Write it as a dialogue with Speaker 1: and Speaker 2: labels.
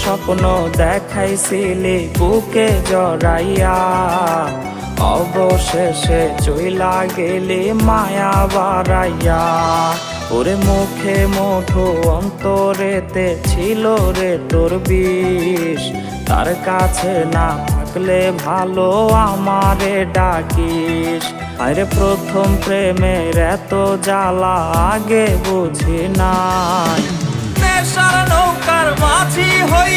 Speaker 1: স্বপ্ন দেখাইছিলি বুকে জড়াইয়া, অবশেষে চইলা গেলি মায়া বাড়াইয়া। ওরে মুখে মধু অন্তরেতে ছিল রে তোর বিষ, তার কাছে না থাকলে ভালো আমারে ডাকিস। আরে প্রথম প্রেমের এত জ্বালা আগে বুঝি নাই,
Speaker 2: নেশার নৌকার মাঝি হই